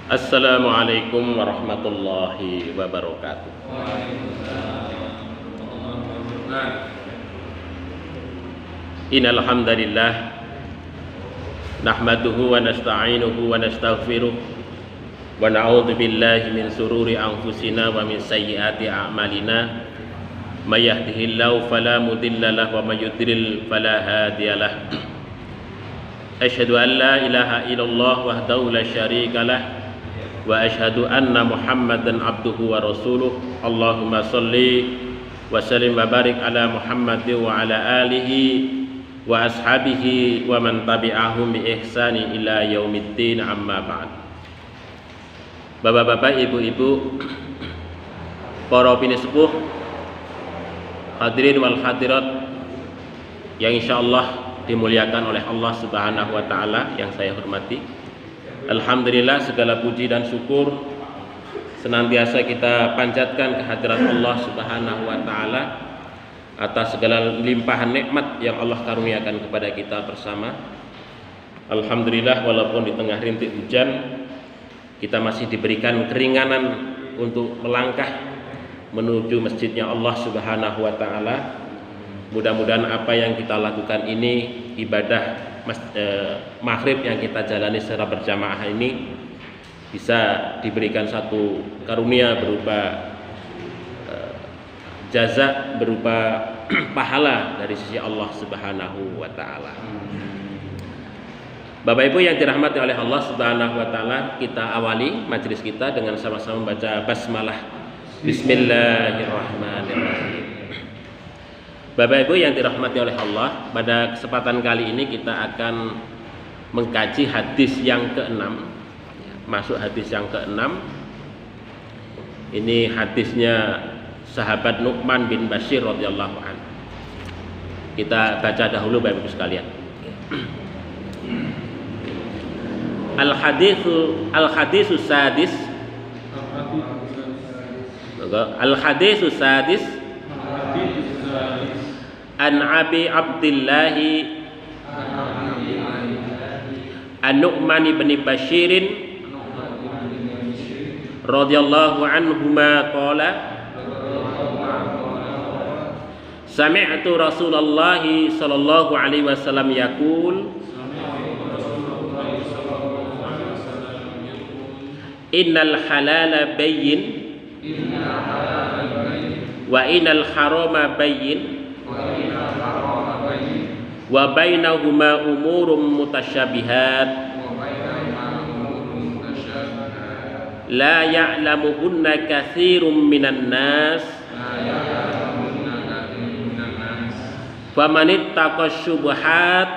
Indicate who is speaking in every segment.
Speaker 1: Assalamualaikum warahmatullahi wabarakatuh. Innal hamdalillah nahmaduhu wa nasta'inuhu wa nastaghfiruh wa na'udzu billahi min sururi anfusina wa min sayyiati a'malina may yahdihillahu fala mudilla lahu wa may yudlil fala hadiyalah. Asyhadu an la ilaha illallah wahdahu la syarika lah wa asyhadu anna Muhammadan abduhu wa rasuluh. Allahumma sholli wa sallim wa barik ala Muhammad wa ala alihi wa ashabihi wa man tabi'ahum bi ihsani ila yaumiddin, amma ba'd. Bapak-bapak, ibu-ibu, para pinisepuh, hadirin wal hadirat yang insyaallah dimuliakan oleh Allah Subhanahu wa taala yang saya hormati. Alhamdulillah, segala puji dan syukur senantiasa kita panjatkan kehadirat Allah Subhanahu wa taala atas segala limpahan nikmat yang Allah karuniakan kepada kita bersama. Alhamdulillah, walaupun di tengah rintik hujan kita masih diberikan keringanan untuk melangkah menuju masjidnya Allah Subhanahu wa taala. Mudah-mudahan apa yang kita lakukan ini, ibadah maghrib yang kita jalani secara berjamaah ini, bisa diberikan satu karunia berupa jaza, berupa pahala dari sisi Allah Subhanahu wa taala. Bapak Ibu yang dirahmati oleh Allah Subhanahu wa taala, kita awali majelis kita dengan sama-sama membaca basmalah. Bismillahirrahmanirrahim. Bapak Ibu yang dirahmati oleh Allah, pada kesempatan kali ini kita akan mengkaji hadis yang ke-6. Masuk hadis yang ke-6. Ini hadisnya sahabat Nu'man bin Bashir radhiyallahu anhu. Kita baca dahulu Bapak Ibu sekalian. Al-haditsus sadis. Al-haditsus sadis an Abi Abdillah An-Nu'man bin Bashir radhiyallahu anhuma qala sami'tu Rasulullah sallallahu alaihi wasallam yaqul innal halala bayyin wa innal harama bayyin wa bainahuma umurum mutasyabihat la ya'lamuhunna katsirun minan nas faman ittaqa syubhat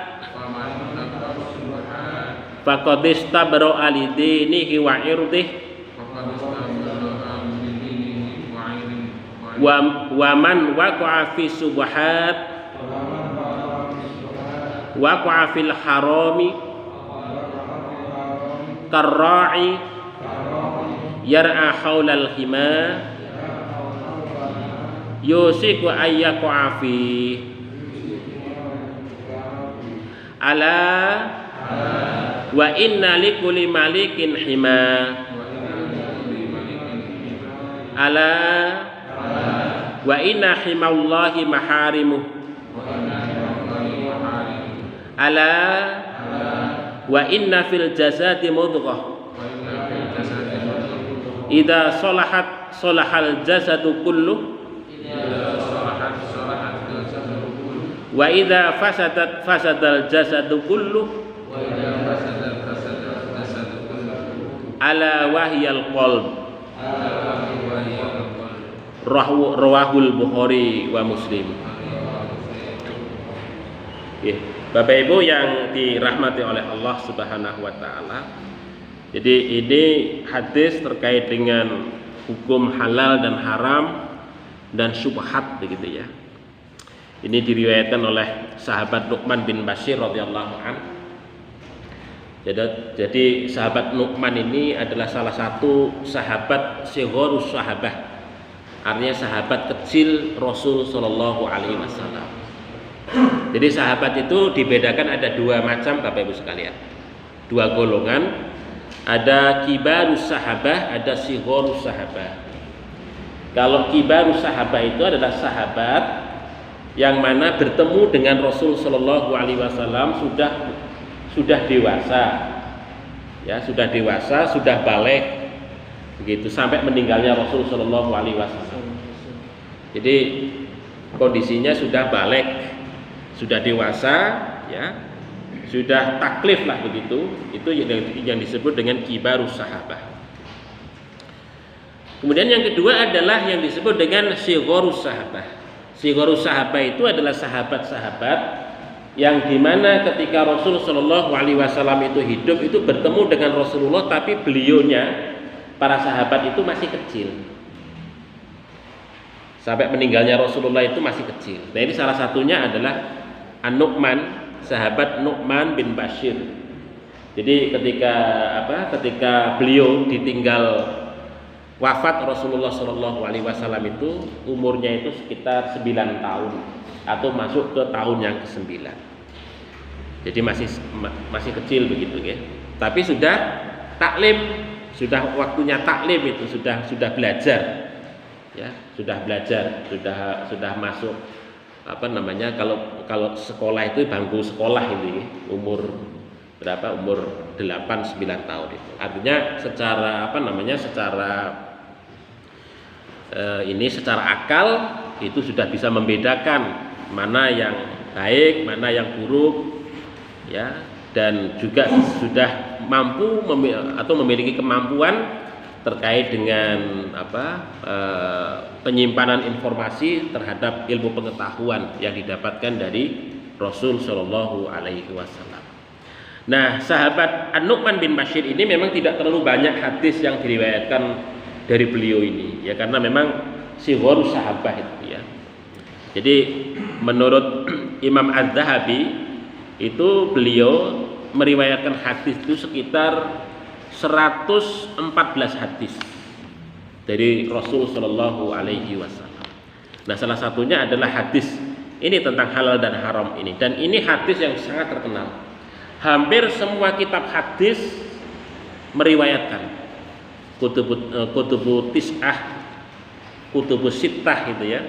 Speaker 1: faqad istabra li dinihi wa irdihi wa man waqa'a fi subhat waqa'a fil harami karra'i yar'a haulal hima yusiku ayyaqa'a fi ala wa inna likulli malikin hima ala wa inna himallahi maharimuh ala wa inna fil jasadi mudghah idza salahat salahal jasadu kullu wa idza fasadat fasadal jasadu kullu ala wahyal qalb rawahul Bukhari wa Muslim. Bapak Ibu yang dirahmati oleh Allah Subhanahu wa taala. Jadi ini hadis terkait dengan hukum halal dan haram dan syubhat begitu ya. Ini diriwayatkan oleh sahabat Nu'man bin Bashir radhiyallahu anhu. Jadi sahabat Nu'man ini adalah salah satu sahabat sigharus sahabah, artinya sahabat kecil Rasul Shallallahu Alaihi Wasallam. Jadi sahabat itu dibedakan ada dua macam Bapak Ibu sekalian, dua golongan. Ada kibarus sahabah, ada sighorus sahabah. Kalau kibarus sahabah itu adalah sahabat yang mana bertemu dengan Rasul Shallallahu Alaihi Wasallam sudah dewasa, ya sudah dewasa, sudah balik, begitu sampai meninggalnya Rasul Shallallahu Alaihi Wasallam. Jadi kondisinya sudah balik, sudah dewasa, ya. Sudah taklif lah begitu, itu yang disebut dengan kibarus sahabah. Kemudian yang kedua adalah yang disebut dengan sighorus sahabah. Sighorus sahabah itu adalah sahabat-sahabat yang dimana ketika Rasul Shallallahu Alaihi Wasallam itu hidup itu bertemu dengan Rasulullah, tapi belionya para sahabat itu masih kecil. Sampai meninggalnya Rasulullah itu masih kecil. Nah ini salah satunya adalah An-Nu'man, sahabat Nu'man bin Bashir. Jadi ketika beliau ditinggal wafat Rasulullah Shallallahu Alaihi Wasallam itu umurnya itu sekitar 9 tahun atau masuk ke tahun yang ke-9. Jadi masih kecil begitu ya. Tapi sudah taklim, sudah waktunya taklim itu sudah belajar. Ya, sudah belajar, sudah masuk kalau sekolah itu bangku sekolah ini umur berapa? Umur 8-9 tahun itu. Artinya secara akal itu sudah bisa membedakan mana yang baik, mana yang buruk, ya, dan juga sudah mampu atau memiliki kemampuan terkait dengan penyimpanan informasi terhadap ilmu pengetahuan yang didapatkan dari Rasul Shallallahu Alaihi Wasallam. Nah, sahabat An-Nu'man bin Bashir ini memang tidak terlalu banyak hadis yang diriwayatkan dari beliau ini, ya karena memang sighorus sahabah itu ya. Jadi menurut Imam Az-Zahabi itu beliau meriwayatkan hadis itu sekitar 114 hadis dari Rasul Shallallahu Alaihi Wasallam. Nah, salah satunya adalah hadis ini tentang halal dan haram ini, dan ini hadis yang sangat terkenal. Hampir semua kitab hadis meriwayatkan, kutubu tis'ah, kutubu sittah gitu ya.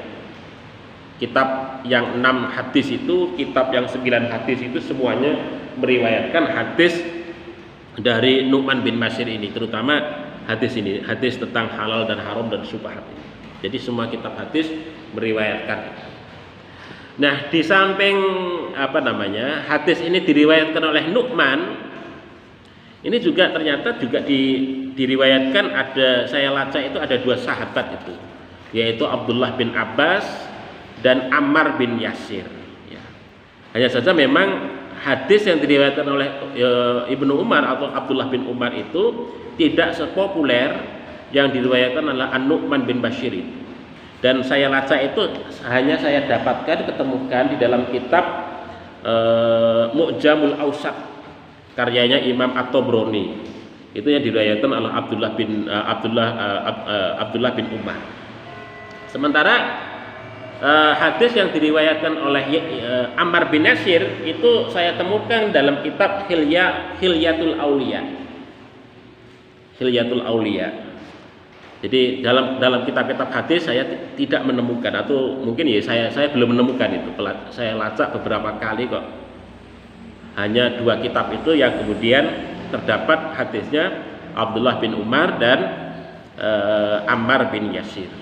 Speaker 1: Kitab yang 6 hadis itu, kitab yang 9 hadis itu semuanya meriwayatkan hadis dari Nu'man bin Bashir ini, terutama hadis ini, hadis tentang halal dan haram dan syubhat. Jadi semua kitab hadis meriwayatkan. Nah, di samping hadis ini diriwayatkan oleh Nu'man, ini juga ternyata diriwayatkan saya lacak itu ada 2 sahabat itu, yaitu Abdullah bin Abbas dan Ammar bin Yasir. Ya. Hanya saja memang hadis yang diriwayatkan oleh Ibnu Umar atau Abdullah bin Umar itu tidak sepopuler yang diriwayatkan oleh An-Nu'man bin Bashir itu. Dan saya lacak itu hanya saya dapatkan, ketemukan di dalam kitab Mu'jamul Awsat karyanya Imam At-Tabrani. Itu yang diriwayatkan oleh Abdullah bin Umar. Sementara hadis yang diriwayatkan oleh Ammar bin Yasir itu saya temukan dalam kitab Hilyatul Auliya. Hilyatul Auliya. Jadi dalam kitab-kitab hadis saya tidak menemukan, atau mungkin ya saya belum menemukan itu. Saya lacak beberapa kali kok. Hanya 2 kitab itu yang kemudian terdapat hadisnya Abdullah bin Umar dan Ammar bin Yasir.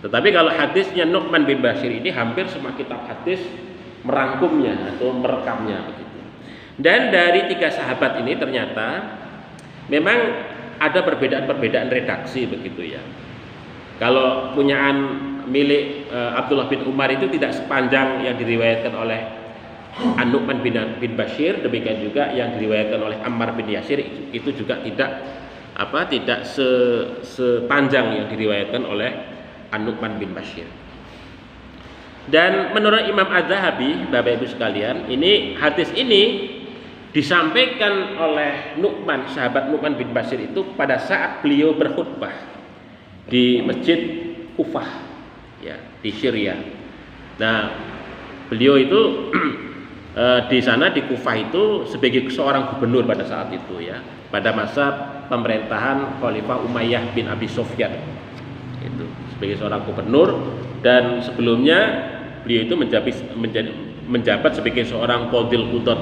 Speaker 1: Tetapi kalau hadisnya Nu'man bin Bashir ini hampir semua kitab hadis merangkumnya atau merekamnya begitu. Dan dari 3 sahabat ini ternyata memang ada perbedaan-perbedaan redaksi begitu ya. Kalau punyaan milik Abdullah bin Umar itu tidak sepanjang yang diriwayatkan oleh An-Nu'man bin Bashir, demikian juga yang diriwayatkan oleh Ammar bin Yasir itu juga tidak sepanjang yang diriwayatkan oleh An-Nu'man bin Bashir. Dan menurut Imam Az-Zahabi, Bapak Ibu sekalian, ini hadis ini disampaikan oleh sahabat Nu'man bin Bashir itu pada saat beliau berkhutbah di masjid Kufah, ya, di Syria. Nah, beliau itu di sana di Kufah itu sebagai seorang gubernur pada saat itu, ya, pada masa pemerintahan Khalifah Umayyah bin Abi Sufyan. Itu sebagai seorang gubernur, dan sebelumnya beliau itu menjabat sebagai seorang qadhil qudat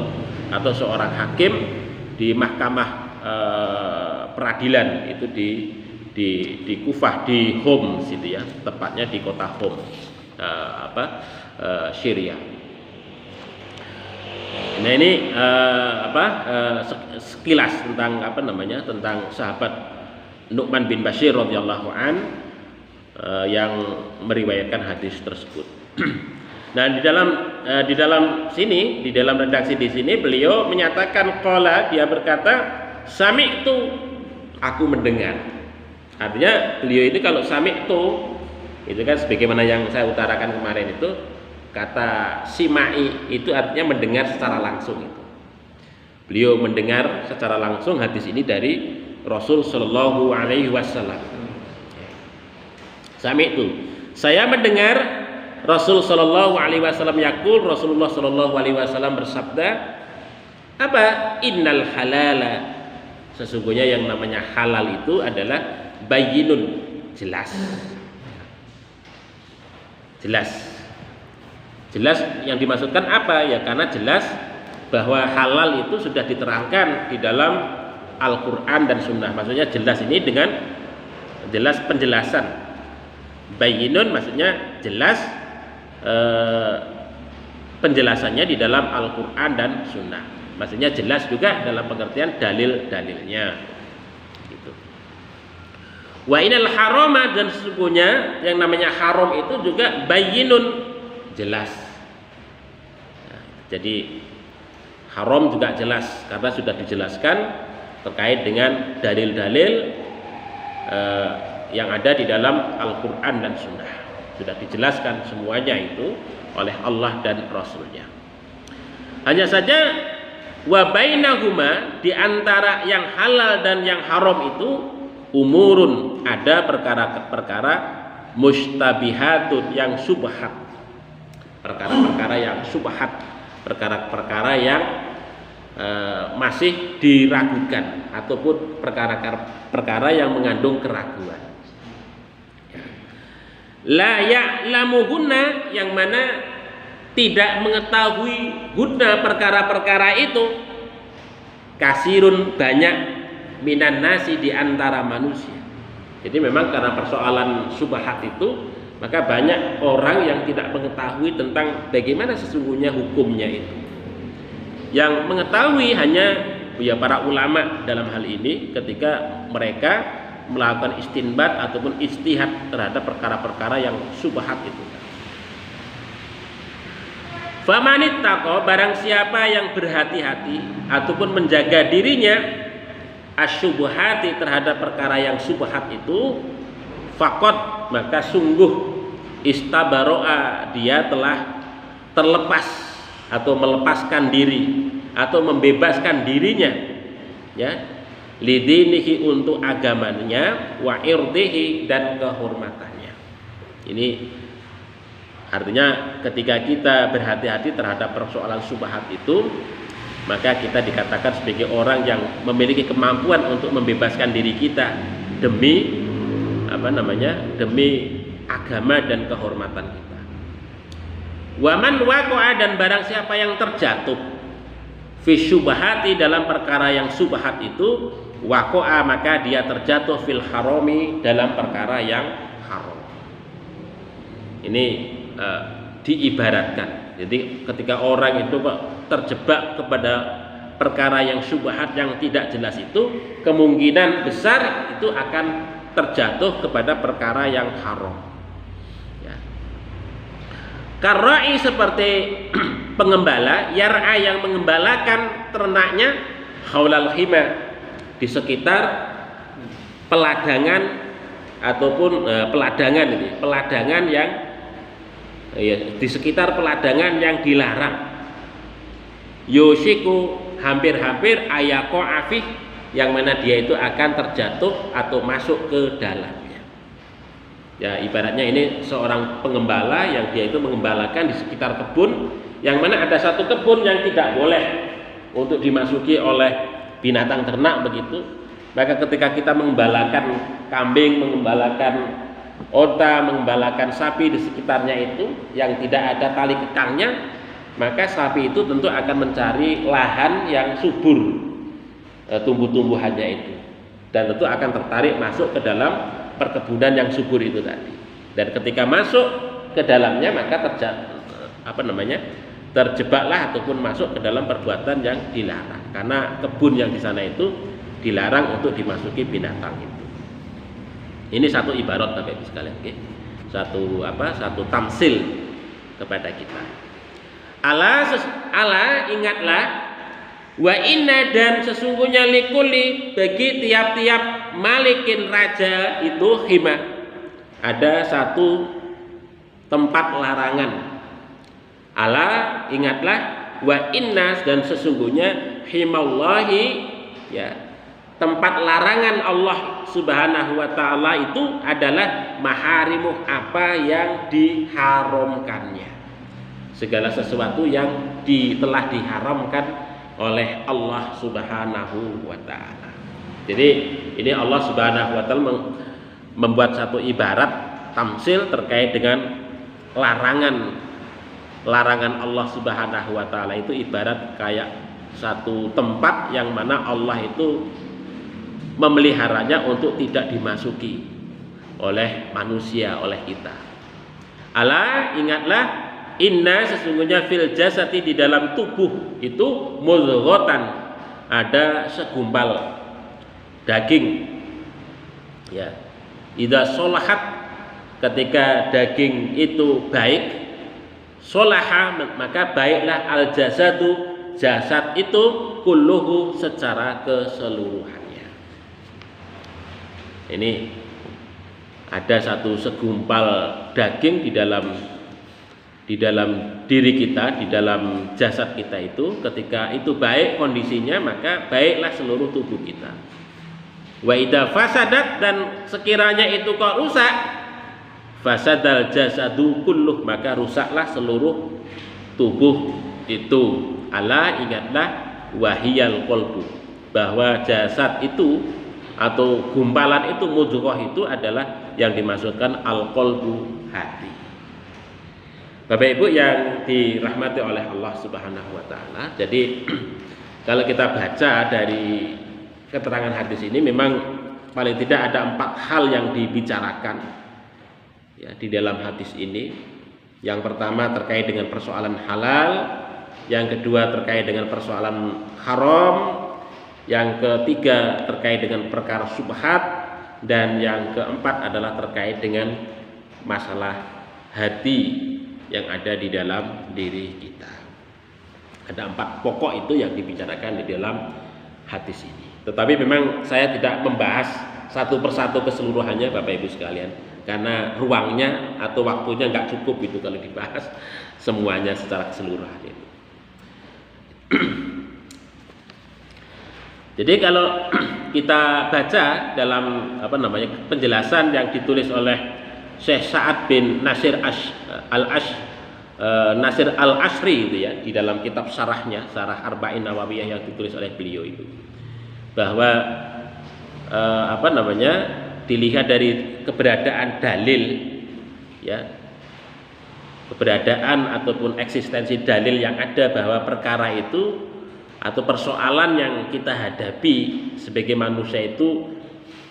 Speaker 1: atau seorang hakim di mahkamah peradilan itu di Kufah, di Homs itu, ya, tepatnya di kota Homs, Syria. Nah, ini sekilas tentang tentang sahabat Nu'man bin Bashir radhiyallahu an yang meriwayatkan hadis tersebut. Nah, di dalam sini, di dalam redaksi di sini beliau menyatakan qala, dia berkata sami'tu, aku mendengar. Artinya beliau ini kalau sami'tu itu kan sebagaimana yang saya utarakan kemarin itu, kata sima'i itu artinya mendengar secara langsung itu. Beliau mendengar secara langsung hadis ini dari Rasul sallallahu alaihi wasallam. Sami'tu, saya mendengar Rasul sallallahu alaihi wasallam yaqul, Rasulullah sallallahu alaihi wasallam bersabda, apa? Innal halala, sesungguhnya yang namanya halal itu adalah bayyinun, jelas. Jelas yang dimaksudkan apa? Ya karena jelas bahwa halal itu sudah diterangkan di dalam Al-Qur'an dan Sunnah. Maksudnya jelas ini dengan jelas penjelasan. Bayyinun maksudnya jelas penjelasannya di dalam Al-Qur'an dan Sunnah. Maksudnya jelas juga dalam pengertian dalil-dalilnya gitu. Wa inal harama, dan sesungguhnya yang namanya haram itu juga bayyinun, jelas. Nah, jadi haram juga jelas karena sudah dijelaskan terkait dengan dalil-dalil yang ada di dalam Al-Qur'an dan Sunnah. Sudah dijelaskan semuanya itu oleh Allah dan Rasulnya. Hanya saja wa bainahuma, di antara yang halal dan yang haram itu umurun, ada perkara-perkara mustabihatun, yang subhat, perkara-perkara yang subhat, perkara-perkara yang masih diragukan ataupun perkara-perkara yang mengandung keraguan. La ya'lamuhunna, yang mana tidak mengetahui guna perkara-perkara itu, kasirun, banyak, minan nasi, di antara manusia. Jadi memang karena persoalan subhat itu, maka banyak orang yang tidak mengetahui tentang bagaimana sesungguhnya hukumnya itu. Yang mengetahui hanya ya para ulama dalam hal ini ketika mereka melakukan istinbat ataupun ijtihad terhadap perkara-perkara yang subhat itu. Famanittaqo, barang siapa yang berhati-hati ataupun menjaga dirinya asyubhati, terhadap perkara yang subhat itu, faqad, maka sungguh istabaro'a, dia telah terlepas atau melepaskan diri atau membebaskan dirinya, ya, lidinihi, untuk agamanya, wa irdihi, dan kehormatannya. Ini artinya ketika kita berhati-hati terhadap persoalan subhat itu, maka kita dikatakan sebagai orang yang memiliki kemampuan untuk membebaskan diri kita demi demi agama dan kehormatan kita. Waman waqa'a, dan barang siapa yang terjatuh fi syubhati, dalam perkara yang subhat itu, waqa'a, maka dia terjatuh fil harami, dalam perkara yang haram. Ini diibaratkan. Jadi ketika orang itu terjebak kepada perkara yang syubhat yang tidak jelas itu, kemungkinan besar itu akan terjatuh kepada perkara yang haram. Ya. Karra'i, seperti pengembala, yar'a, yang mengembalakan ternaknya, haulal hima, di sekitar peladangan ataupun peladangan yang di sekitar peladangan yang dilarang. Yoshiku, hampir-hampir, ayako afih, yang mana dia itu akan terjatuh atau masuk ke dalamnya. Ya, ibaratnya ini seorang pengembala yang dia itu mengembalakan di sekitar kebun, yang mana ada satu kebun yang tidak boleh untuk dimasuki oleh binatang ternak begitu. Maka ketika kita mengembalakan kambing, mengembalakan onta, mengembalakan sapi di sekitarnya itu yang tidak ada tali kekangnya, maka sapi itu tentu akan mencari lahan yang subur tumbuh-tumbuhannya itu, dan tentu akan tertarik masuk ke dalam perkebunan yang subur itu tadi. Dan ketika masuk ke dalamnya maka terjebaklah ataupun masuk ke dalam perbuatan yang dilarang, karena kebun yang di sana itu dilarang untuk dimasuki binatang itu. Ini satu ibarat Bapak Ibu sekalian, okay? Satu tamsil kepada kita. Ala ingatlah, wa inna dan sesungguhnya likuli bagi tiap-tiap malikin raja itu hima, ada satu tempat larangan. Ala ingatlah, wa inna dan sesungguhnya himallahi, ya, tempat larangan Allah Subhanahu wa ta'ala itu adalah maharimuh, apa yang diharamkannya, segala sesuatu yang telah diharamkan oleh Allah Subhanahu wa ta'ala. Jadi ini Allah Subhanahu wa ta'ala membuat satu ibarat tamsil terkait dengan larangan Allah Subhanahu wa ta'ala itu ibarat kayak satu tempat yang mana Allah itu memeliharanya untuk tidak dimasuki oleh manusia, oleh kita. Ala ingatlah, inna sesungguhnya fil jasati di dalam tubuh itu mudghatan, ada segumpal daging, ya. Idza sholahat, ketika daging itu baik, sholaha maka baiklah al jasadu, jasad itu kulluhu secara keseluruhannya. Ini ada satu segumpal daging di dalam diri kita, di dalam jasad kita itu, ketika itu baik kondisinya maka baiklah seluruh tubuh kita. Wa idza fasadat, dan sekiranya itu kok rusak, fasadal jasadu kulluh, maka rusaklah seluruh tubuh itu. Ala ingatlah, wahiyal qalbu, bahwa jasad itu atau gumpalan itu, mudghah itu adalah yang dimaksudkan al-qalbu, hati. Bapak Ibu yang dirahmati oleh Allah Subhanahu wa ta'ala, jadi kalau kita baca dari keterangan hadis ini, memang paling tidak ada 4 hal yang dibicarakan, ya, di dalam hadis ini. Yang pertama terkait dengan persoalan halal, yang kedua terkait dengan persoalan haram, yang ketiga terkait dengan perkara subhat, dan yang keempat adalah terkait dengan masalah hati yang ada di dalam diri kita. Ada 4 pokok itu yang dibicarakan di dalam hadis ini. Tetapi memang saya tidak membahas satu persatu keseluruhannya Bapak Ibu sekalian, karena ruangnya atau waktunya nggak cukup itu kalau dibahas semuanya secara keseluruhan itu. Jadi kalau kita baca dalam penjelasan yang ditulis oleh Syekh Sa'ad bin Nasir al-Ashri itu, ya, di dalam kitab syarahnya, Syarah Arba'in Nawawiyah yang ditulis oleh beliau itu, bahwa dilihat dari keberadaan dalil, ya, keberadaan ataupun eksistensi dalil yang ada bahwa perkara itu atau persoalan yang kita hadapi sebagai manusia itu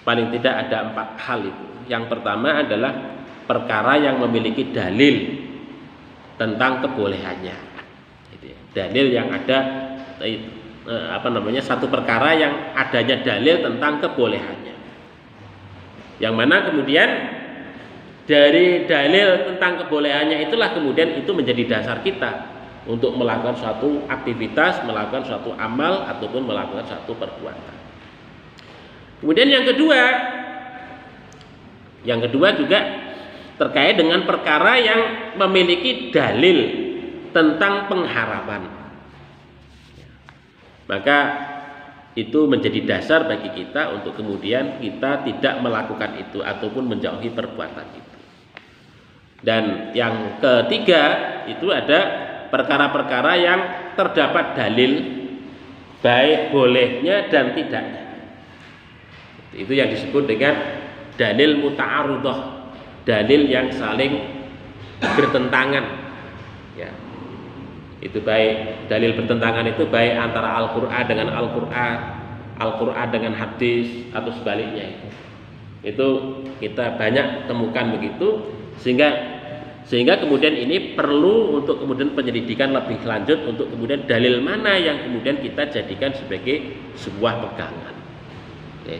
Speaker 1: paling tidak ada 4 hal itu. Yang pertama adalah perkara yang memiliki dalil tentang kebolehannya, gitu ya. Dalil yang ada satu perkara yang adanya dalil tentang kebolehannya, yang mana kemudian dari dalil tentang kebolehannya itulah kemudian itu menjadi dasar kita untuk melakukan suatu aktivitas, melakukan suatu amal ataupun melakukan suatu perbuatan. Kemudian yang kedua juga terkait dengan perkara yang memiliki dalil tentang pengharaman. Maka itu menjadi dasar bagi kita untuk kemudian kita tidak melakukan itu ataupun menjauhi perbuatan itu. Dan yang ketiga itu ada perkara-perkara yang terdapat dalil baik bolehnya dan tidaknya. Itu yang disebut dengan dalil muta'arudah, dalil yang saling bertentangan. Ya. Itu baik dalil bertentangan itu baik antara Al-Qur'an dengan Al-Qur'an, Al-Qur'an dengan hadis atau sebaliknya. Itu kita banyak temukan begitu, sehingga kemudian ini perlu untuk kemudian penyelidikan lebih lanjut untuk kemudian dalil mana yang kemudian kita jadikan sebagai sebuah pegangan. Oke.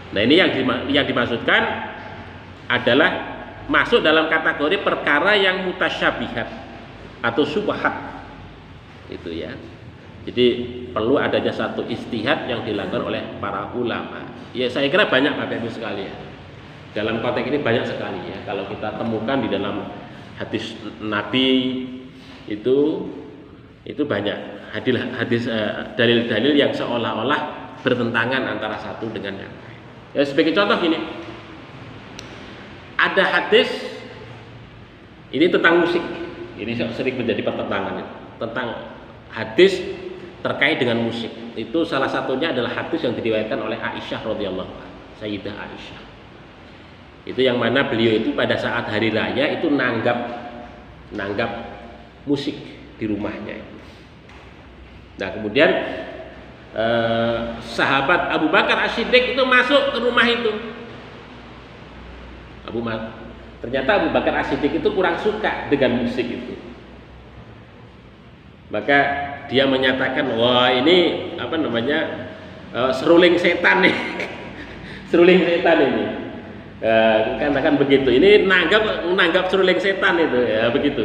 Speaker 1: Nah, ini yang dimaksudkan adalah masuk dalam kategori perkara yang mutasyabihat atau syubhat. Itu ya. Jadi perlu adanya satu ijtihad yang dilakukan oleh para ulama. Ya, saya kira banyak Bapak Ibu sekalian. Dalam konteks ini banyak sekali ya. Kalau kita temukan di dalam hadis Nabi itu banyak hadis dalil-dalil yang seolah-olah bertentangan antara satu dengan yang lain. Ya, sebagai contoh gini, ada hadis ini tentang musik. Ini sering menjadi pertentangan itu. Tentang hadis terkait dengan musik. Itu salah satunya adalah hadis yang diriwayatkan oleh Aisyah radhiyallahu anha, Sayyidah Aisyah. Itu yang mana beliau itu pada saat hari raya itu nanggap musik di rumahnya. Nah, kemudian sahabat Abu Bakar As-Siddiq itu masuk ke rumah itu. Ternyata Abu Bakar As-Siddiq itu kurang suka dengan musik itu. Maka dia menyatakan, wah ini seruling setan nih. Seruling setan ini. Katakan begitu. Ini nanggap seruling setan itu ya, begitu.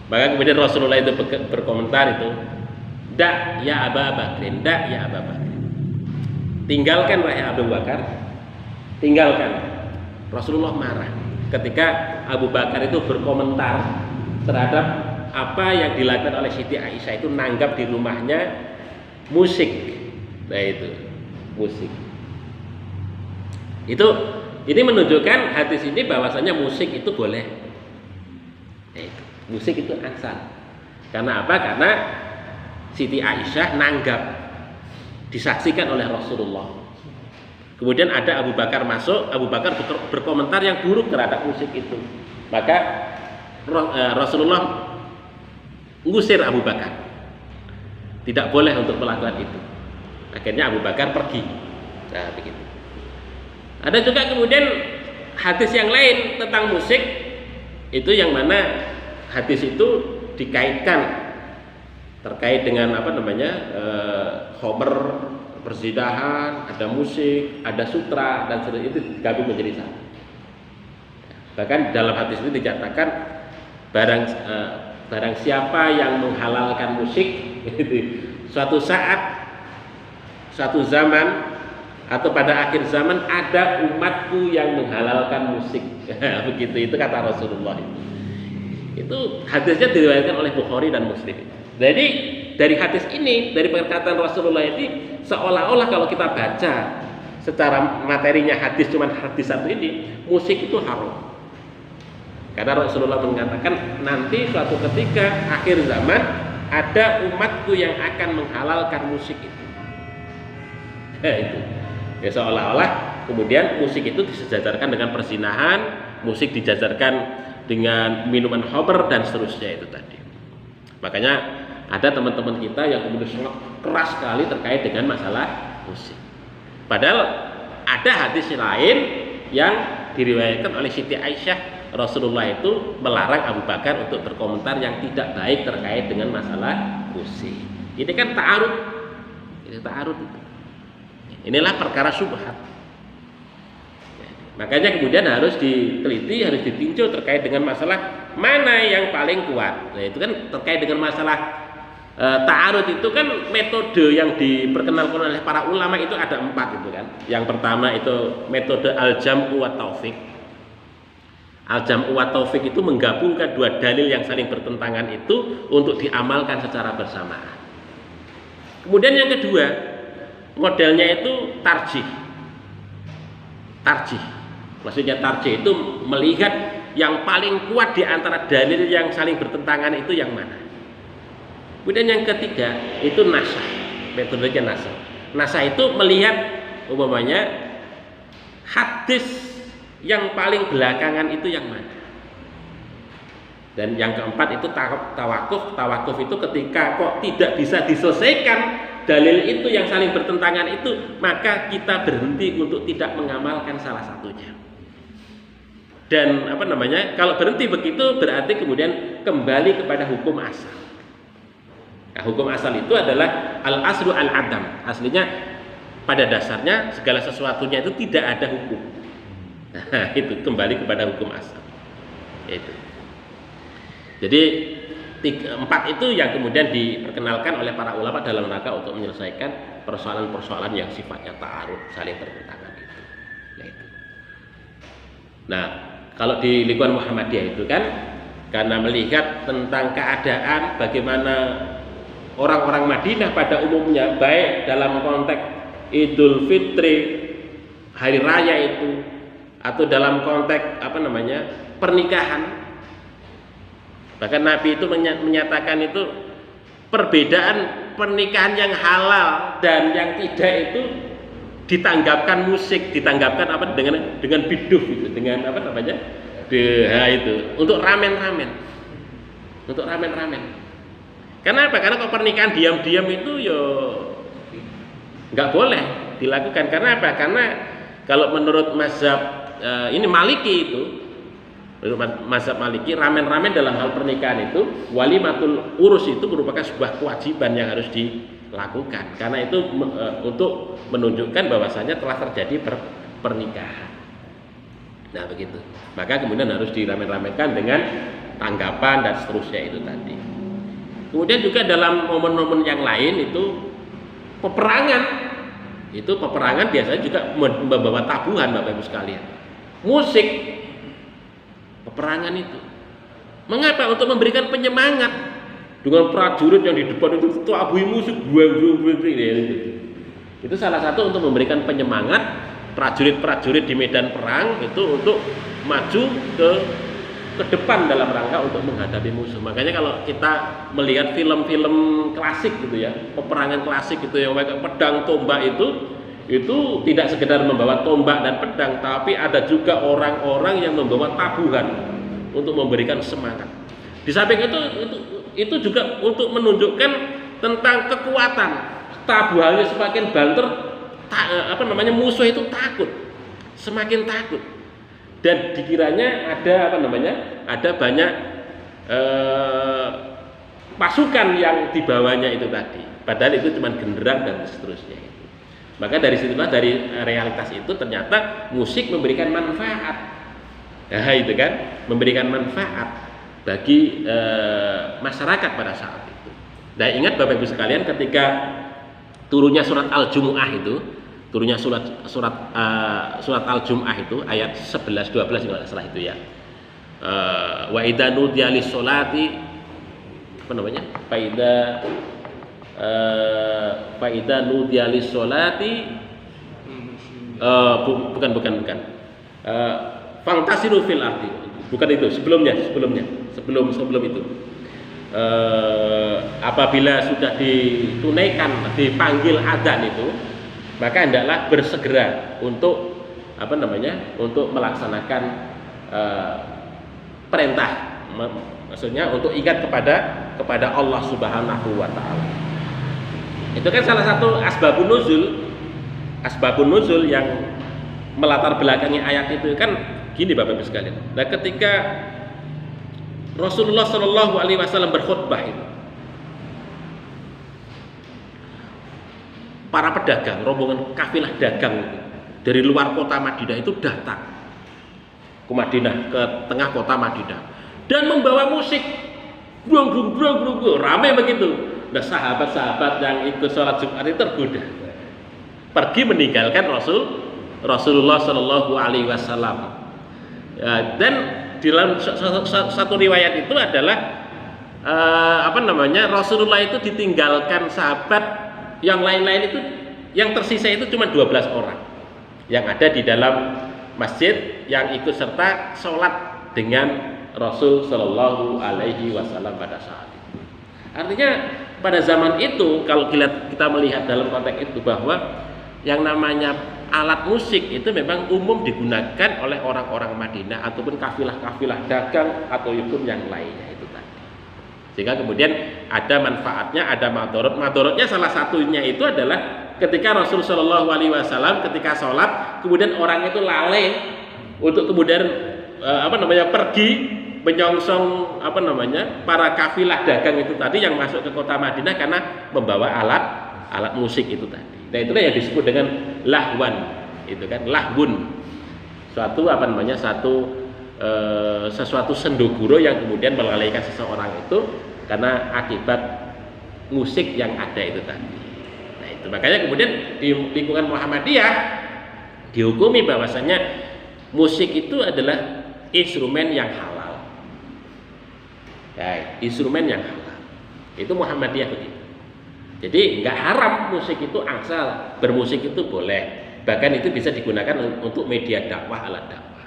Speaker 1: Maka kemudian Rasulullah itu berkomentar itu, "Dak ya Abu Bakrin, dak ya Abu Bakrin." Tinggalkan wahai Abu Bakar. Tinggalkan. Rasulullah marah ketika Abu Bakar itu berkomentar terhadap apa yang dilakukan oleh Siti Aisyah, itu nanggap di rumahnya musik. Nah, itu musik. Ini menunjukkan hadis ini bahwasanya musik itu boleh. Musik itu asal. Karena apa? Karena Siti Aisyah nanggap, disaksikan oleh Rasulullah. Kemudian ada Abu Bakar masuk, Abu Bakar berkomentar yang buruk terhadap musik itu. Maka Rasulullah ngusir Abu Bakar. Tidak boleh untuk melakukan itu. Akhirnya Abu Bakar pergi. Nah, begitu. Ada juga kemudian hadis yang lain tentang musik, itu yang mana hadis itu dikaitkan terkait dengan khomer, persinahan, ada musik, ada sutra, dan seterusnya, itu digabung menjadi satu. Bahkan dalam hadis itu dinyatakan barang siapa yang menghalalkan musik suatu saat, suatu zaman, atau pada akhir zaman ada umatku yang menghalalkan musik. Begitu, itu kata Rasulullah. Itu hadisnya diriwayatkan oleh Bukhari dan Muslim. Jadi dari hadis ini, dari perkataan Rasulullah ini, seolah-olah kalau kita baca secara materinya hadis, cuman hadis satu ini, musik itu haram. Karena Rasulullah mengatakan nanti suatu ketika akhir zaman ada umatku yang akan menghalalkan musik itu. Itu. Ya, seolah-olah kemudian musik itu disejajarkan dengan perzinahan, musik dijajarkan dengan minuman khamr dan seterusnya itu tadi. Makanya ada teman-teman kita yang kemudian sangat keras sekali terkait dengan masalah musik. Padahal ada hadis lain yang diriwayatkan oleh Siti Aisyah, Rasulullah itu melarang Abu Bakar untuk berkomentar yang tidak baik terkait dengan masalah musik. Ini kan ta'arud. Ini ta'arud itu. Inilah perkara syubhat. Makanya kemudian harus diteliti, harus ditinjau terkait dengan masalah mana yang paling kuat. Nah, itu kan terkait dengan masalah ta'arud itu kan metode yang diperkenalkan oleh para ulama itu ada 4 itu kan. Yang pertama itu metode al-jam'u wa taufiq. Al-jam'u wa taufiq itu menggabungkan dua dalil yang saling bertentangan itu untuk diamalkan secara bersamaan. Kemudian yang kedua, modelnya itu tarjih. Maksudnya tarjih itu melihat yang paling kuat di antara dalil yang saling bertentangan itu yang mana. Kemudian yang ketiga itu nasah, metodenya nasah. Nasah itu melihat umpamanya hadis yang paling belakangan itu yang mana. Dan yang keempat itu tawakuf. Tawakuf itu ketika kok tidak bisa diselesaikan dalil itu yang saling bertentangan itu, maka kita berhenti untuk tidak mengamalkan salah satunya. Dan kalau berhenti begitu berarti kemudian kembali kepada hukum asal. Nah, hukum asal itu adalah al-aslu al-adam. Aslinya pada dasarnya segala sesuatunya itu tidak ada hukum. Nah, itu kembali kepada hukum asal. Itu. Jadi 4 itu yang kemudian diperkenalkan oleh para ulama dalam rangka untuk menyelesaikan persoalan-persoalan yang sifatnya ta'arud, saling bertentangan itu. Nah, kalau di lingkungan Muhammadiyah itu kan karena melihat tentang keadaan bagaimana orang-orang Madinah pada umumnya, baik dalam konteks Idul Fitri, hari raya itu, atau dalam konteks pernikahan. Bahkan Nabi itu menyatakan itu perbedaan pernikahan yang halal dan yang tidak itu ditanggapkan musik, ditanggapkan dengan biduh gitu, dengan itu untuk ramen-ramen. Untuk ramen-ramen. Karena apa? Karena kalau pernikahan diam-diam itu nggak boleh dilakukan. Karena apa? Karena kalau menurut mazhab ini Maliki itu, menurut mazhab Maliki, ramen-ramen dalam hal pernikahan itu, walimatul urus itu merupakan sebuah kewajiban yang harus dilakukan. Karena itu untuk menunjukkan bahwasanya telah terjadi pernikahan. Nah begitu. Maka kemudian harus diramen-ramenkan dengan tanggapan dan seterusnya itu tadi. Kemudian juga dalam momen-momen yang lain itu peperangan. Itu peperangan biasanya juga membawa tabuhan Bapak Ibu sekalian. Musik peperangan itu. Mengapa? Untuk memberikan penyemangat. Dengan prajurit yang di depan itu tabui musik, itu salah satu untuk memberikan penyemangat prajurit-prajurit di medan perang itu untuk maju ke depan dalam rangka untuk menghadapi musuh. Makanya kalau kita melihat film-film klasik gitu ya, peperangan klasik itu yang pakai pedang tombak itu tidak sekedar membawa tombak dan pedang, tapi ada juga orang-orang yang membawa tabuhan untuk memberikan semangat. Di samping itu juga untuk menunjukkan tentang kekuatan. Tabuhannya semakin banter, musuh itu takut, semakin takut. Dan dikiranya ada banyak pasukan yang dibawanya itu tadi. Padahal itu cuma genderang dan seterusnya. Maka dari situlah, dari realitas itu ternyata musik memberikan manfaat. Nah itu kan, memberikan manfaat bagi masyarakat pada saat itu. Dan ingat Bapak Ibu sekalian, ketika turunnya surat Al-Jumu'ah itu, turunnya surat Al-Jumu'ah itu ayat 11 12 kalau tidak salah itu ya. Wa idza nudiya lis-sholati Faida nudiya lis-sholati bukan fantasiru fil ardi. Bukan itu, sebelum itu. Apabila sudah ditunaikan, dipanggil adzan itu, maka hendaklah bersegera untuk untuk melaksanakan perintah, maksudnya untuk ingat kepada Allah Subhanahu wa taala. Itu kan salah satu asbabun nuzul yang melatar belakangi ayat itu kan gini Bapak Ibu sekalian. Nah, ketika Rasulullah Shallallahu alaihi wasallam berkhutbah itu, para pedagang, rombongan kafilah dagang itu, dari luar kota Madinah itu datang ke Madinah, ke tengah kota Madinah, dan membawa musik, ramai begitu. Nah, sahabat-sahabat yang ikut sholat Jumat itu tergoda, pergi meninggalkan Rasulullah Shallallahu alaihi wasallam. Dan di dalam satu riwayat itu adalah Rasulullah itu ditinggalkan sahabat yang lain-lain itu, yang tersisa itu cuma 12 orang yang ada di dalam masjid yang ikut serta sholat dengan Rasul Shallallahu Alaihi Wasallam pada saat itu. Artinya pada zaman itu kalau kita melihat dalam konteks itu bahwa yang namanya alat musik itu memang umum digunakan oleh orang-orang Madinah ataupun kafilah-kafilah dagang atau hukum yang lainnya itu tadi. Sehingga kemudian ada manfaatnya, ada madorot. Madorotnya salah satunya itu adalah ketika Rasul Shallallahu Alaihi Wasallam ketika sholat kemudian orang itu lalai untuk kemudian pergi menyongsong para kafilah dagang itu tadi yang masuk ke kota Madinah karena membawa alat musik itu tadi. Nah itulah yang disebut dengan lahwan, itu kan lahbun, sesuatu sendoguro yang kemudian melalaikan seseorang itu karena akibat musik yang ada itu tadi. Nah itu makanya kemudian di lingkungan Muhammadiyah dihukumi bahwasanya musik itu adalah instrumen yang halal. Ya, instrumen yang halal. Itu Muhammadiyah begitu. Jadi nggak haram musik itu asal, bermusik itu boleh. Bahkan itu bisa digunakan untuk media dakwah, alat dakwah.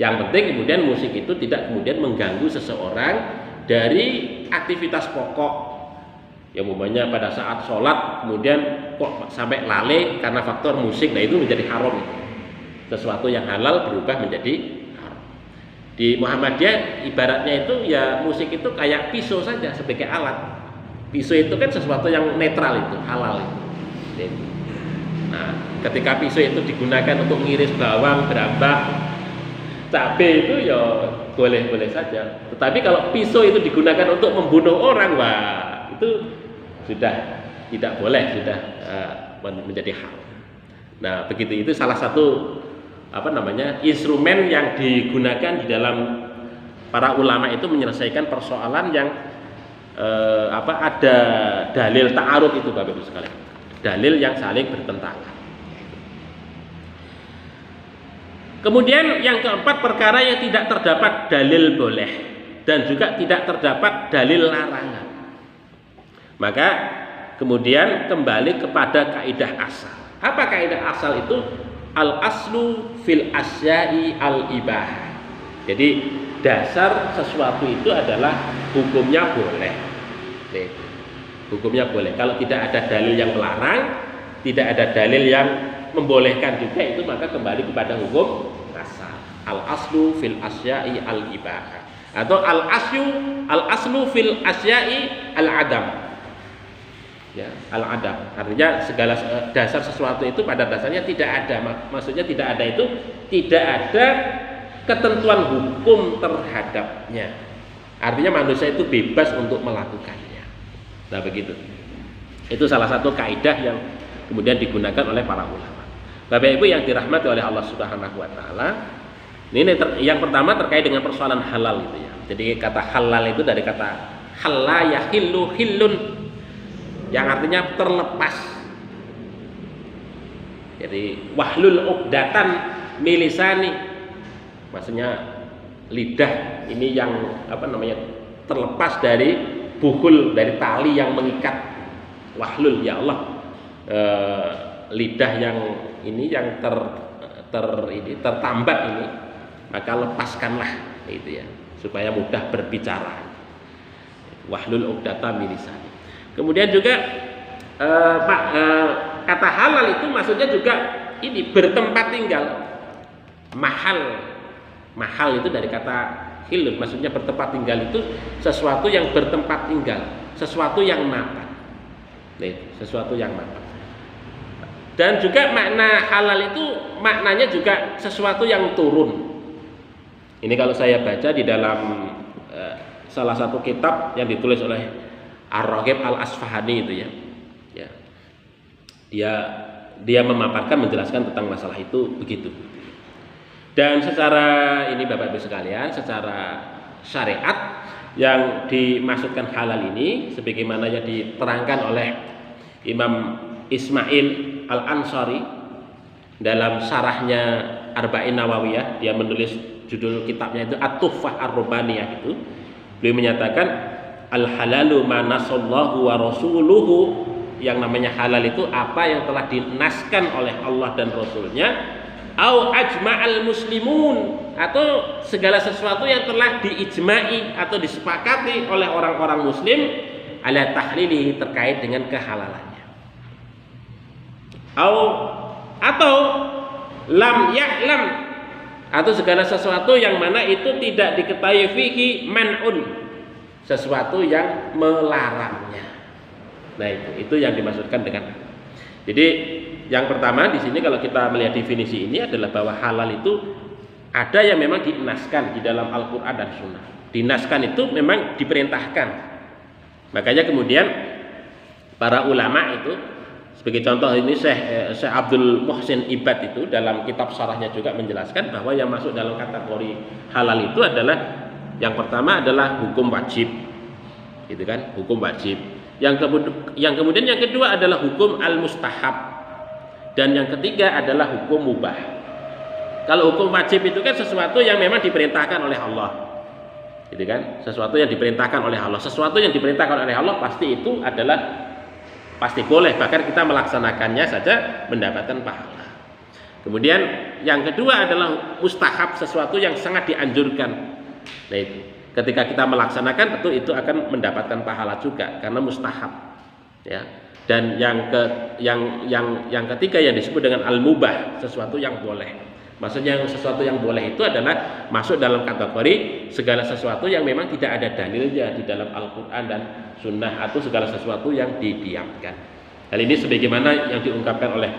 Speaker 1: Yang penting kemudian musik itu tidak kemudian mengganggu seseorang dari aktivitas pokok. Ya umpamanya pada saat sholat kemudian kok sampai lalai karena faktor musik, nah itu menjadi haram. Sesuatu yang halal berubah menjadi di Muhammadiyah ibaratnya itu ya musik itu kayak pisau saja sebagai alat. Pisau itu kan sesuatu yang netral itu, halal itu. Nah, ketika pisau itu digunakan untuk ngiris bawang, berambak, cabai itu ya boleh-boleh saja. Tetapi kalau pisau itu digunakan untuk membunuh orang, wah itu sudah tidak boleh, sudah menjadi haram. Nah, begitu itu salah satu instrumen yang digunakan di dalam para ulama itu menyelesaikan persoalan yang ada dalil ta'arud itu Bapak Ibu sekalian, dalil yang saling bertentangan. Kemudian yang keempat, perkara yang tidak terdapat dalil boleh dan juga tidak terdapat dalil larangan. Maka kemudian kembali kepada kaidah asal. Apa kaidah asal itu? Al-aslu fil asya'i al-ibah. Jadi dasar sesuatu itu adalah hukumnya boleh. Hukumnya boleh. Kalau tidak ada dalil yang melarang, tidak ada dalil yang membolehkan juga, itu maka kembali kepada hukum asal. Al-aslu fil asya'i al-ibah. Atau al-aslu fil asya'i al-adam. Ya, al-adam artinya segala dasar sesuatu itu pada dasarnya tidak ada, maksudnya tidak ada itu tidak ada ketentuan hukum terhadapnya, artinya manusia itu bebas untuk melakukannya. Nah begitu, itu salah satu kaidah yang kemudian digunakan oleh para ulama. Bapak Ibu yang dirahmati oleh Allah Subhanahu Wa Taala, ini yang pertama terkait dengan persoalan halal itu ya. Jadi kata halal itu dari kata halal yahillu hillun, yang artinya terlepas. Jadi wahlul uqdatan milisani, maksudnya lidah ini yang terlepas dari buhul, dari tali yang mengikat. Wahlul, ya Allah, lidah yang ini yang tertambat ini, maka lepaskanlah itu ya, supaya mudah berbicara. Wahlul uqdatan milisani. Kemudian juga kata halal itu maksudnya juga ini bertempat tinggal. Mahal itu dari kata hilul, maksudnya bertempat tinggal itu sesuatu yang bertempat tinggal, sesuatu yang mapan. Sesuatu yang mapan. Dan juga makna halal itu maknanya juga sesuatu yang turun. Ini kalau saya baca di dalam salah satu kitab yang ditulis oleh Ar-Raghib Al-Asfahani itu ya. Dia memaparkan, menjelaskan tentang masalah itu begitu. Dan secara ini Bapak Ibu sekalian, secara syariat yang dimaksudkan halal ini sebagaimana yang diterangkan oleh Imam Ismail Al-Ansari dalam syarahnya Arba'in Nawawiyah, dia menulis judul kitabnya itu At-Tuhfah Ar-Rubaniyah itu. Beliau menyatakan al-halalu ma nasallahu wa rasuluhu, yang namanya halal itu apa yang telah dinaskan oleh Allah dan Rasulnya, au ajma'al muslimun, atau segala sesuatu yang telah diijma'i atau disepakati oleh orang-orang muslim ala tahlili, terkait dengan kehalalannya. Atau lam ya'lam, atau segala sesuatu yang mana itu tidak diketahui fihi man'un, sesuatu yang melarangnya. Nah, itu yang dimaksudkan dengan. Jadi yang pertama di sini kalau kita melihat definisi ini adalah bahwa halal itu ada yang memang dinaskan di dalam Al-Qur'an dan Sunnah. Dinaskan itu memang diperintahkan. Makanya kemudian para ulama itu, sebagai contoh ini Syekh Abdul Muhsin Ibad itu dalam kitab syarahnya juga menjelaskan bahwa yang masuk dalam kategori halal itu adalah yang pertama adalah hukum wajib, gitu kan, hukum wajib. Yang kemudian yang kedua adalah hukum al-mustahab, dan yang ketiga adalah hukum mubah. Kalau hukum wajib itu kan sesuatu yang memang diperintahkan oleh Allah, gitu kan, sesuatu yang diperintahkan oleh Allah. Sesuatu yang diperintahkan oleh Allah pasti itu adalah pasti boleh, bahkan kita melaksanakannya saja mendapatkan pahala. Kemudian yang kedua adalah mustahab, sesuatu yang sangat dianjurkan. Nah, itu ketika kita melaksanakan tentu itu akan mendapatkan pahala juga karena mustahab, ya. Dan yang ketiga yang disebut dengan al-mubah, sesuatu yang boleh. Maksudnya sesuatu yang boleh itu adalah masuk dalam kategori segala sesuatu yang memang tidak ada dalilnya di dalam Al-Qur'an dan Sunnah, atau segala sesuatu yang didiamkan. Hal ini sebagaimana yang diungkapkan oleh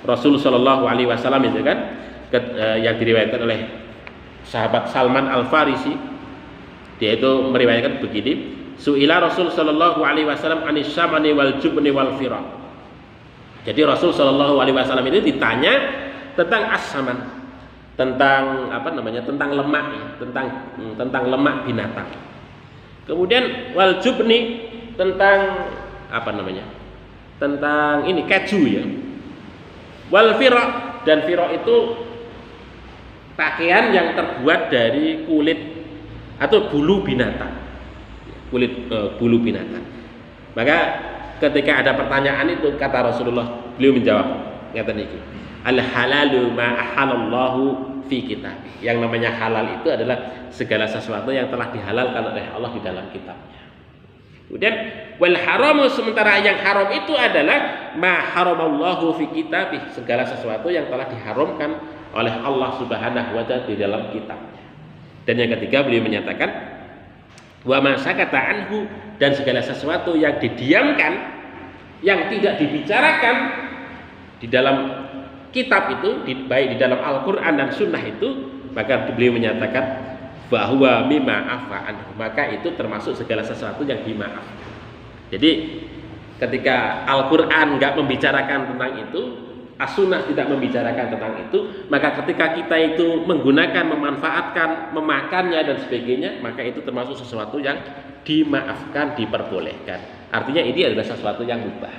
Speaker 1: Rasul Shallallahu Alaihi Wasallam itu kan, yang diriwayatkan oleh sahabat Salman Al-Farisi. Dia itu meriwayatkan begini, su'ila Rasul sallallahu alaihi wasallam anis syamani wal jubni wal firaq. Jadi Rasul sallallahu alaihi wasallam itu ditanya tentang as-saman, tentang tentang lemak, tentang lemak binatang. Kemudian wal jubni, tentang tentang ini keju, ya. Wal firaq, dan firaq itu pakaian yang terbuat dari kulit atau bulu binatang, bulu binatang. Maka ketika ada pertanyaan itu, kata Rasulullah, beliau menjawab, ngeten iki, al halalu ma ahallallahu fi kitab. Yang namanya halal itu adalah segala sesuatu yang telah dihalalkan oleh Allah di dalam kitabnya. Kemudian wal haramu, sementara yang haram itu adalah ma haramallahu fi kitabih, segala sesuatu yang telah diharamkan oleh Allah Subhanahu wa taala di dalam kitabnya. Dan yang ketiga beliau menyatakan wa ma sakata anhu, dan segala sesuatu yang didiamkan, yang tidak dibicarakan di dalam kitab itu, baik di dalam Al-Qur'an dan Sunnah itu, maka beliau menyatakan bahwa mimma afa anhu, maka itu termasuk segala sesuatu yang dimaafkan. Jadi ketika Al-Qur'an enggak membicarakan tentang itu, As-Sunnah tidak membicarakan tentang itu, maka ketika kita itu menggunakan, memanfaatkan, memakannya dan sebagainya, maka itu termasuk sesuatu yang dimaafkan, diperbolehkan. Artinya ini adalah sesuatu yang mubah.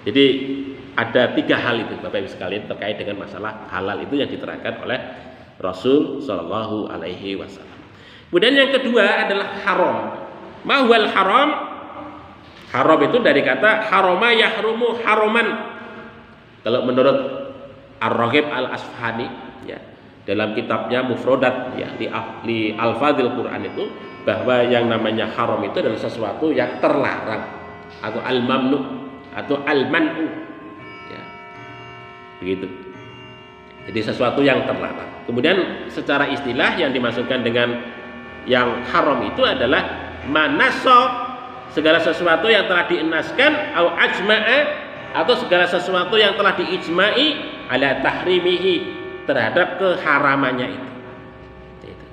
Speaker 1: Jadi ada 3 hal itu Bapak Ibu sekalian terkait dengan masalah halal itu yang diterangkan oleh Rasul Shallallahu Alaihi Wasallam. Kemudian yang kedua adalah haram. Mahwal haram. Haram itu dari kata harama yahrumu haraman. Kalau menurut Ar-Raghib Al-Asfahani, ya, dalam kitabnya Mufrodat, ya, di Al-Fadhil Quran itu, bahwa yang namanya haram itu adalah sesuatu yang terlarang, atau al-mamnu, atau al-man'u, ya, begitu. Jadi sesuatu yang terlarang. Kemudian secara istilah yang dimasukkan dengan yang haram itu adalah manaso, segala sesuatu yang telah dienaskan, au ajma'a, atau segala sesuatu yang telah diijma'i ala tahrimihi, terhadap keharamannya itu.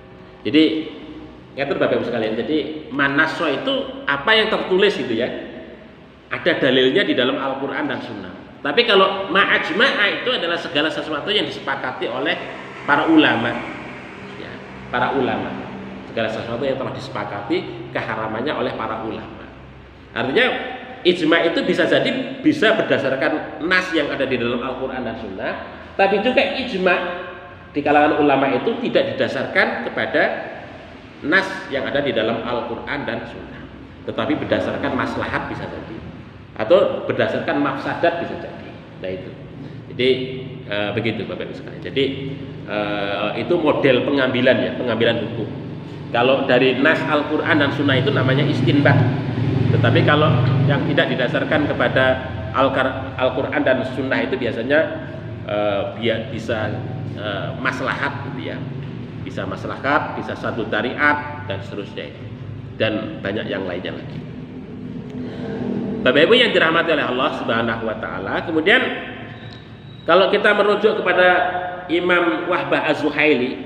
Speaker 1: Jadi ngerti Bapak Ibu sekalian, jadi manaso itu apa yang tertulis itu, ya, ada dalilnya di dalam Al-Qur'an dan Sunnah. Tapi kalau ma'ajma'a itu adalah segala sesuatu yang disepakati oleh para ulama, ya, para ulama, segala sesuatu yang telah disepakati keharamannya oleh para ulama. Artinya ijma itu bisa jadi bisa berdasarkan nas yang ada di dalam Al-Qur'an dan Sunnah, tapi juga ijma di kalangan ulama itu tidak didasarkan kepada nas yang ada di dalam Al-Qur'an dan Sunnah, tetapi berdasarkan maslahat bisa jadi, atau berdasarkan mafsadat bisa jadi. Nah itu. Jadi begitu Bapak Ibu sekalian. Jadi itu model pengambilan ya, pengambilan hukum. Kalau dari nas Al-Quran dan Sunnah itu namanya istinbat. Tetapi kalau yang tidak didasarkan kepada Al-Quran dan Sunnah itu biasanya bisa maslahat gitu ya, bisa maslahat, bisa satu syariat dan seterusnya, dan banyak yang lainnya lagi. Bapak Ibu yang dirahmati oleh Allah Subhanahu wa taala, kemudian kalau kita merujuk kepada Imam Wahbah Az-Zuhaili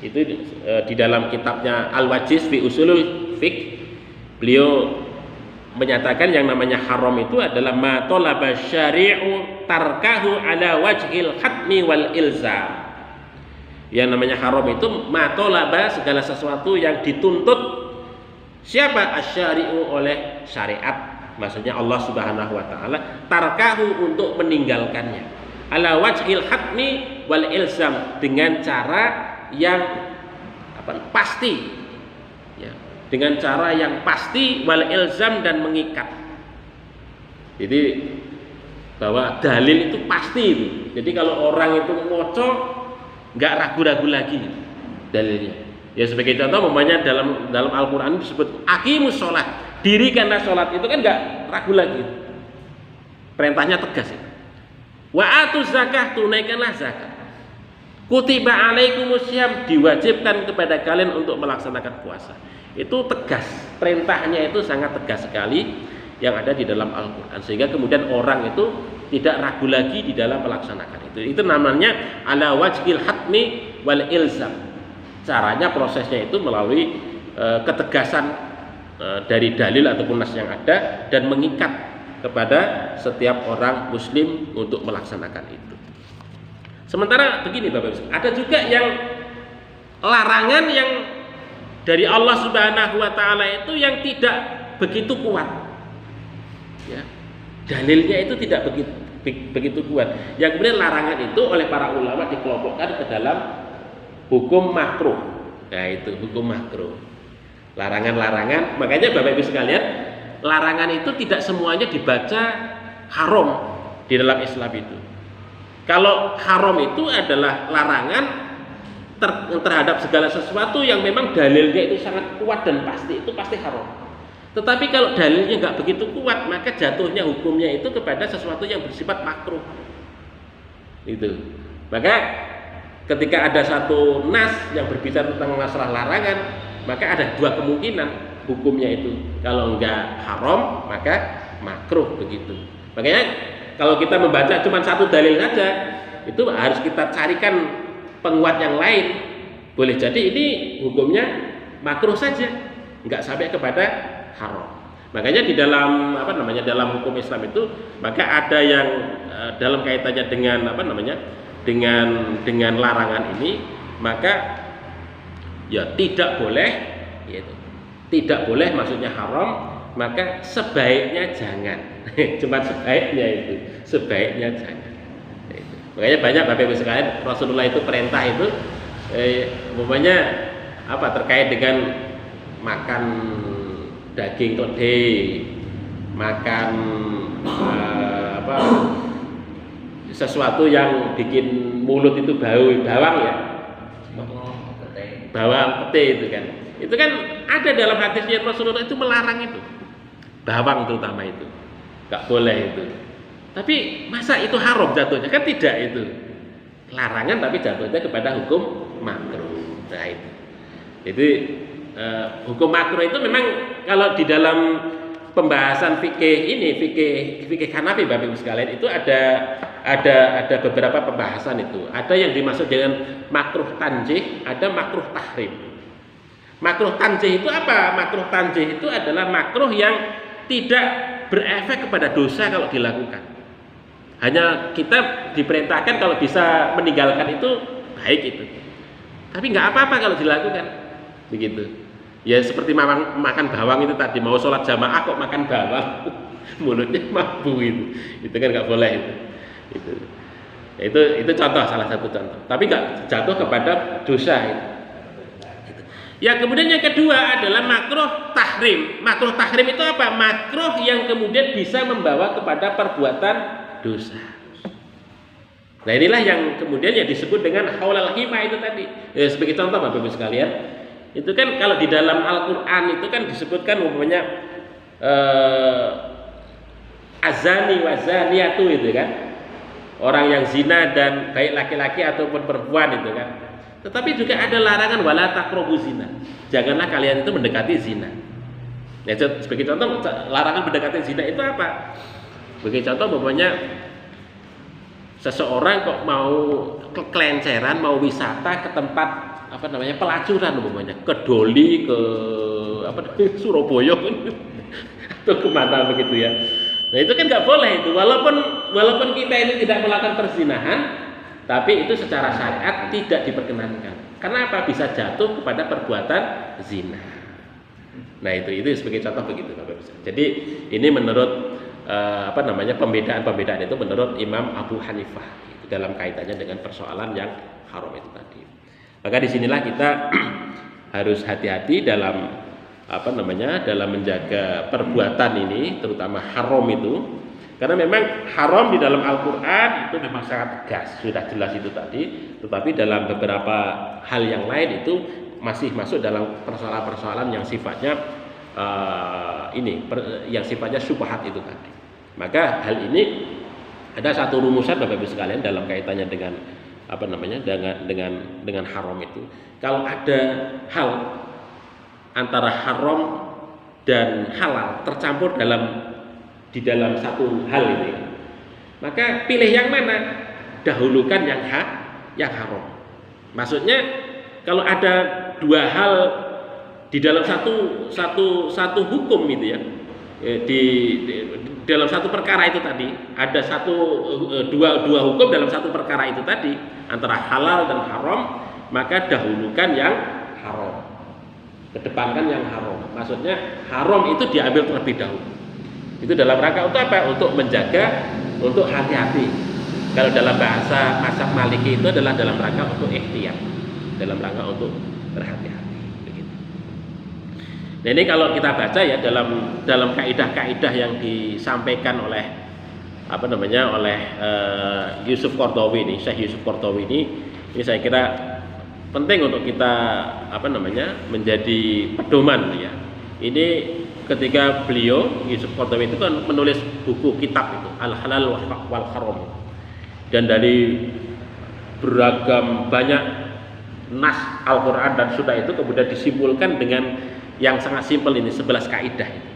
Speaker 1: itu di dalam kitabnya Al-Wajiz fi Usulul Fiqh, beliau menyatakan yang namanya haram itu adalah ma talaba syari'u tarkahu ala wajhil hatmi wal ilzam. Yang namanya haram itu ma talaba, segala sesuatu yang dituntut siapa? Asy-syari'u, oleh syariat, maksudnya Allah Subhanahu wa taala, tarkahu, untuk meninggalkannya, ala wajhil hatmi wal ilzam, dengan cara yang pasti ya, dengan cara yang pasti, wal ilzam, dan mengikat. Jadi bahwa dalil itu pasti itu. Jadi kalau orang itu ngoco nggak ragu-ragu lagi dalilnya. Ya sebagai contoh, umpamanya dalam Al-Quran disebut aqimus sholat, dirikanlah sholat, itu kan nggak ragu lagi. Perintahnya tegas itu. Wa atuz zakah, tunaikanlah zakat. Kutiba alaikumusiyam, diwajibkan kepada kalian untuk melaksanakan puasa. Itu tegas, perintahnya itu sangat tegas sekali yang ada di dalam Al-Quran, sehingga kemudian orang itu tidak ragu lagi di dalam melaksanakan itu. Itu namanya ala wajhil hatmi wal ilzam. Caranya, prosesnya itu melalui ketegasan dari dalil ataupun nas yang ada, dan mengikat kepada setiap orang muslim untuk melaksanakan itu. Sementara begini Bapak Ibu, ada juga yang larangan yang dari Allah Subhanahu wa taala itu yang tidak begitu kuat. Ya. Dalilnya itu tidak begitu kuat. Yang kemudian larangan itu oleh para ulama dikelompokkan ke dalam hukum makruh. Nah, itu hukum makruh. Larangan-larangan, makanya Bapak Ibu sekalian, larangan itu tidak semuanya dibaca haram di dalam Islam itu. Kalau haram itu adalah larangan terhadap segala sesuatu yang memang dalilnya itu sangat kuat dan pasti, itu pasti haram. Tetapi kalau dalilnya nggak begitu kuat, maka jatuhnya hukumnya itu kepada sesuatu yang bersifat makruh. Itu. Maka ketika ada satu nas yang berbicara tentang masalah larangan, maka ada dua kemungkinan hukumnya itu. Kalau enggak haram, maka makruh, begitu. Makanya kalau kita membaca cuma satu dalil saja, itu harus kita carikan penguat yang lain. Boleh jadi ini hukumnya makruh saja, enggak sampai kepada haram. Makanya di dalam dalam hukum Islam itu, maka ada yang dalam kaitannya dengan dengan larangan ini, maka ya tidak boleh, yaitu tidak boleh, maksudnya haram, maka sebaiknya jangan. Cuma sebaiknya jangan. Makanya banyak Bapak Ibu sekalian, Rasulullah itu perintah itu umpamanya terkait dengan makan daging keledai, makan sesuatu yang bikin mulut itu bawang ya, bawang pete itu kan ada dalam hadisnya. Rasulullah itu melarang itu, bawang terutama itu nggak boleh itu. Tapi masa itu haram jatuhnya? Kan tidak, itu larangan tapi jatuhnya kepada hukum makruh. Nah itu hukum makruh itu memang kalau di dalam pembahasan fikih Hanafi Bapak Ibu sekalian, itu ada beberapa pembahasan itu. Ada yang dimaksud dengan makruh tanjih, ada makruh tahrim. Makruh tanjih itu apa? Makruh tanjih itu adalah makruh yang tidak berefek kepada dosa kalau dilakukan. Hanya kita diperintahkan kalau bisa meninggalkan itu baik itu. Tapi nggak apa-apa kalau dilakukan, begitu. Ya seperti makan bawang itu tadi, mau sholat jamaah kok makan bawang, mulutnya mabuk itu kan nggak boleh itu contoh, salah satu contoh. Tapi nggak jatuh kepada dosa itu. Yang kemudian yang kedua adalah makruh tahrim. Makruh tahrim itu apa? Makruh yang kemudian bisa membawa kepada perbuatan dosa. Nah inilah yang kemudian yang disebut dengan haulal hima itu tadi. Ya, sebagai contoh Bapak Ibu sekalian, itu kan kalau di dalam Al-Quran itu kan disebutkan umpamanya azani wazaniatu itu kan, orang yang zina dan baik laki-laki ataupun perempuan itu kan. Tetapi juga ada larangan wala taqrabu zina. Janganlah kalian itu mendekati zina. Ya, sebagai contoh larangan mendekati zina itu apa? Sebagai contoh umpamanya seseorang kok mau kelenceran, mau wisata ke tempat apa namanya pelacuran umpamanya, ke Doli, ke apa Surabaya atau kemana begitu ya. Nah itu kan nggak boleh itu, walaupun kita ini tidak melakukan perzinahan, tapi itu secara syariat tidak diperkenankan. Karena apa? Bisa jatuh kepada perbuatan zina. Nah itu sebagai contoh begitu Bapak. Jadi ini menurut pembedaan itu menurut Imam Abu Hanifah itu dalam kaitannya dengan persoalan yang haram itu tadi. Maka disinilah kita harus hati-hati dalam dalam menjaga perbuatan ini, terutama haram itu, karena memang haram di dalam Al-Quran itu memang sangat tegas, sudah jelas itu tadi. Tetapi dalam beberapa hal yang lain itu masih masuk dalam persoalan-persoalan yang sifatnya yang sifatnya syubhat itu tadi. Maka hal ini ada satu rumusan Bapak Ibu sekalian dalam kaitannya dengan dengan haram itu. Kalau ada hal antara haram dan halal tercampur di dalam satu hal ini, maka pilih yang mana? Dahulukan yang haram. Maksudnya kalau ada dua hal di dalam satu hukum itu ya, di dalam satu perkara itu tadi ada dua hukum dalam satu perkara itu tadi antara halal dan haram, maka dahulukan yang haram, kedepankan yang haram. Maksudnya haram itu diambil terlebih dahulu. Itu dalam rangka untuk apa? Untuk menjaga, untuk hati-hati. Kalau dalam bahasa mazhab Maliki itu adalah dalam rangka untuk ikhtiyar, dalam rangka untuk berhati-hati. Nah ini kalau kita baca ya dalam kaidah-kaidah yang disampaikan oleh Yusuf Qaradawi ini, Syekh Yusuf Qaradawi ini saya kira penting untuk kita menjadi pedoman ya. Ini ketika beliau Yusuf Qaradawi itu kan menulis buku kitab itu Al-Halal wal Haram, dan dari beragam banyak nas Al-Quran dan Sunnah itu kemudian disimpulkan dengan yang sangat simpel ini 11 kaidah ini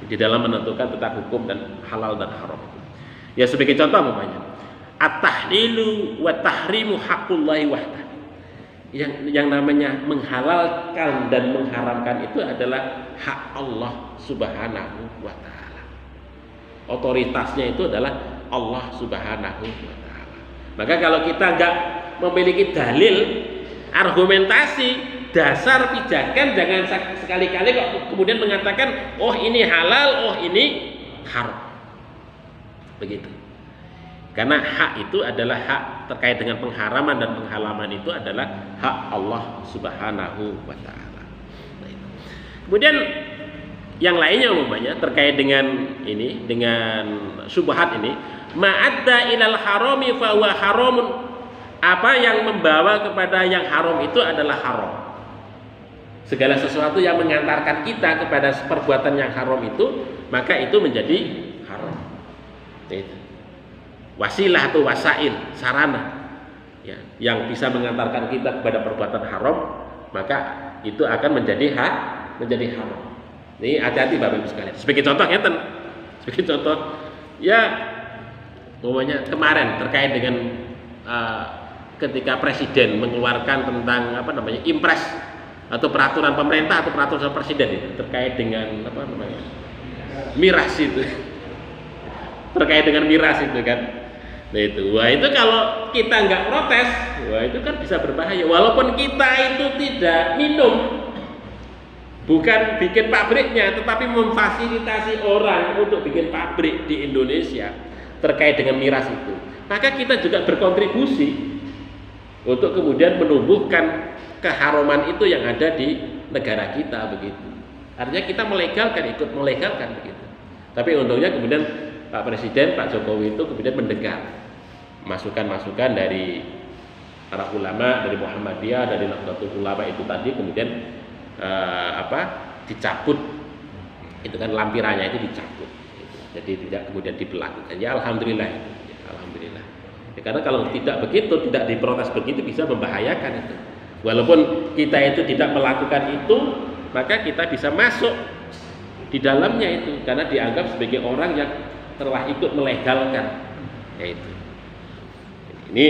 Speaker 1: di dalam menentukan tentang hukum dan halal dan haram. Ya sebagai contoh umpamanya at-tahlilu wa tahrimu haqqullahi wahdah. Yang namanya menghalalkan dan mengharamkan itu adalah hak Allah Subhanahu wa taala. Otoritasnya itu adalah Allah Subhanahu wa taala. Maka kalau kita enggak memiliki dalil, argumentasi, dasar pijakan, jangan sekali-kali kok kemudian mengatakan oh ini halal, oh ini haram. Begitu. Karena hak itu adalah hak terkait dengan pengharaman, dan penghalaman itu adalah hak Allah Subhanahu wa taala. Kemudian yang lainnya umumnya terkait dengan ini, dengan syubhat ini, ma'adda ilal harami fa huwa haramun. Apa yang membawa kepada yang haram itu adalah haram. Segala sesuatu yang mengantarkan kita kepada perbuatan yang haram itu, maka itu menjadi haram. Itu wasilah atau wasail, sarana ya, yang bisa mengantarkan kita kepada perbuatan haram, maka itu akan menjadi haram. Ini hati-hati Bapak Ibu sekalian. Sebagai contoh ya, umumnya kemarin terkait dengan ketika presiden mengeluarkan tentang impres atau peraturan pemerintah atau peraturan presiden itu terkait dengan miras itu, terkait dengan miras itu kan. Nah itu, wah itu kalau kita nggak protes, wah itu kan bisa berbahaya. Walaupun kita itu tidak minum, bukan bikin pabriknya, tetapi memfasilitasi orang untuk bikin pabrik di Indonesia terkait dengan miras itu, maka kita juga berkontribusi untuk kemudian menumbuhkan keharaman itu yang ada di negara kita begitu. Artinya kita ikut melegalkan begitu. Tapi untungnya kemudian Pak Presiden, Pak Jokowi itu kemudian mendengar masukan-masukan dari para ulama, dari Muhammadiyah, dari Nahdlatul Ulama itu tadi kemudian dicabut, itu kan lampirannya itu dicabut, jadi tidak kemudian diberlakukan. Ya alhamdulillah itu, ya, alhamdulillah. Ya, karena kalau tidak begitu, tidak diprotes begitu bisa membahayakan itu. Walaupun kita itu tidak melakukan itu, maka kita bisa masuk di dalamnya itu karena dianggap sebagai orang yang telah ikut melegalkan, yaitu. Ini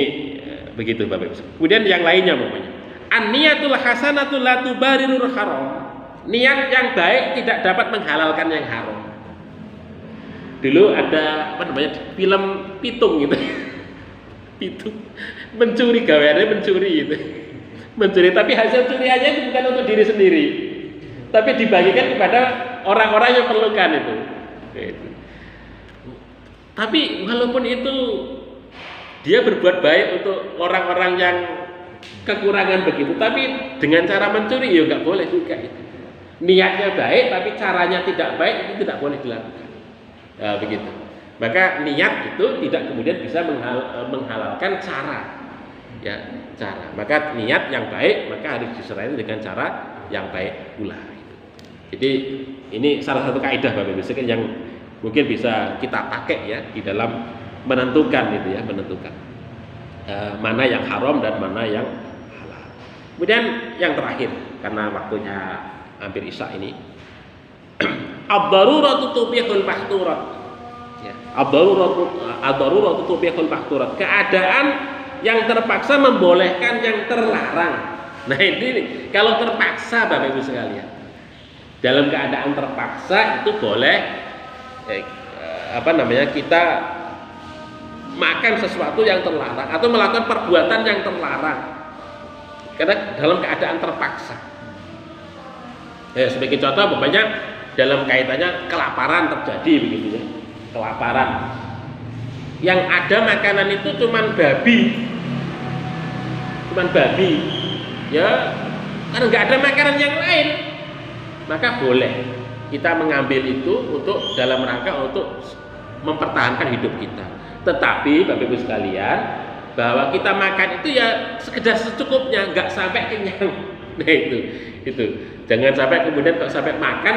Speaker 1: begitu Bapak Ibu. Kemudian yang lainnya namanya an-niyatul hasanatul la tubarirul haram. Niat yang baik tidak dapat menghalalkan yang haram. Dulu ada film pitung gitu. Pitung mencuri, gaweannya mencuri gitu. Mencuri tapi hasil curiannya itu bukan untuk diri sendiri. Tapi dibagikan kepada orang-orang yang perlukan itu. Gitu. Tapi walaupun itu dia berbuat baik untuk orang-orang yang kekurangan begitu, tapi dengan cara mencuri ya nggak boleh juga itu. Niatnya baik tapi caranya tidak baik, itu tidak boleh dilakukan. Nah, begitu. Maka niat itu tidak kemudian bisa menghalalkan cara, ya cara. Maka niat yang baik maka harus disertai dengan cara yang baik pula. Jadi ini salah satu kaidah Bapak Ibu yang mungkin bisa kita pakai ya di dalam menentukan itu ya, menentukan mana yang haram dan mana yang halal. Kemudian yang terakhir karena waktunya hampir isya ini, ad-daruratu tubihul mahdurat. Ya, ad-daruratu tubihul mahdurat. Keadaan yang terpaksa membolehkan yang terlarang. Nah ini kalau terpaksa Bapak Ibu sekalian, dalam keadaan terpaksa itu boleh kita makan sesuatu yang terlarang atau melakukan perbuatan yang terlarang karena dalam keadaan terpaksa. Ya, sebagai contoh umpamanya dalam kaitannya kelaparan terjadi begitu ya, kelaparan yang ada makanan itu cuman babi ya, karena nggak ada makanan yang lain, maka boleh kita mengambil itu untuk dalam rangka untuk mempertahankan hidup kita. Tetapi Bapak Ibu sekalian, bahwa kita makan itu ya sekedar secukupnya, nggak sampai kenyang. Nah itu jangan sampai kemudian kok sampai makan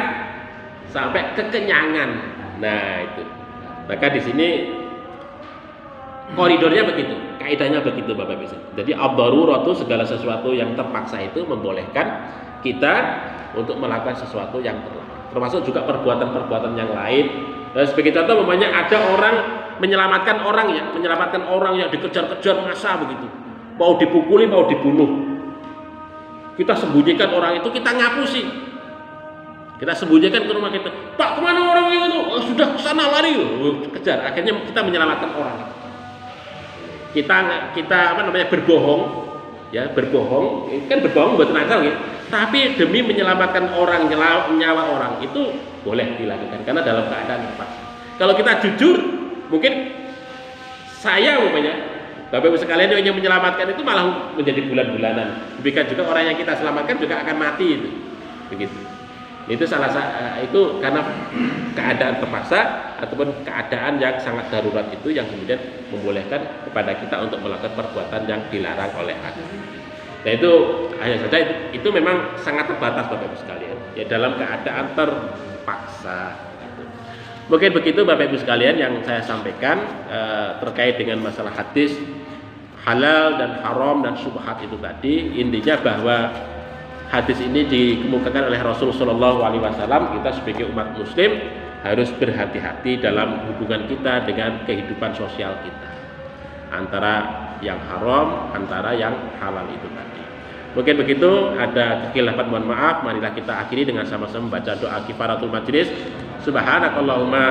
Speaker 1: sampai kekenyangan. Nah itu. Maka di sini koridornya begitu, kaidahnya begitu Bapak Ibu. Jadi ad-daruratu segala sesuatu yang terpaksa itu membolehkan kita untuk melakukan sesuatu yang terlarang. Termasuk juga perbuatan-perbuatan yang lain. Dan sebagai contoh umpamanya ada orang menyelamatkan orang yang dikejar-kejar massa begitu, mau dipukuli, mau dibunuh. Kita sembunyikan orang itu, kita ngapusi, kita sembunyikan ke rumah kita. Pak, kemana orang itu? Oh, sudah kesana lari, kejar. Akhirnya kita menyelamatkan orang. Kita berbohong, ya berbohong. Kan berbohong buat nakal ya. Tapi demi menyelamatkan orang, nyawa orang itu boleh dilakukan karena dalam keadaan terpaksa. Kalau kita jujur, mungkin saya umpamanya Bapak Ibu sekalian yang menyelamatkan itu malah menjadi bulan-bulanan. Demikian juga orang yang kita selamatkan juga akan mati itu. Begitu. Itu itu karena keadaan terpaksa ataupun keadaan yang sangat darurat itu yang kemudian membolehkan kepada kita untuk melakukan perbuatan yang dilarang oleh agama. Nah itu hanya saja itu memang sangat terbatas Bapak Ibu sekalian. Ya dalam keadaan terpaksa. Mungkin begitu Bapak Ibu sekalian yang saya sampaikan terkait dengan masalah hadis halal dan haram dan syubhat itu tadi. Intinya bahwa hadis ini dikemukakan oleh Rasulullah SAW. Kita sebagai umat muslim harus berhati-hati dalam hubungan kita dengan kehidupan sosial kita, antara yang haram, antara yang halal itu tadi. Mungkin begitu, ada kekhilafan mohon maaf. Marilah kita akhiri dengan sama-sama membaca doa kifaratul majlis. Subhanakallahumma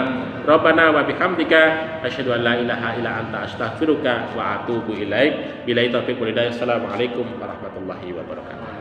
Speaker 1: rabbana wa bihamdika asyhadu an la ilaha illa anta astaghfiruka wa atubu ilaik. Billahi taufiq wal hidayah. Assalamualaikum warahmatullahi wabarakatuh.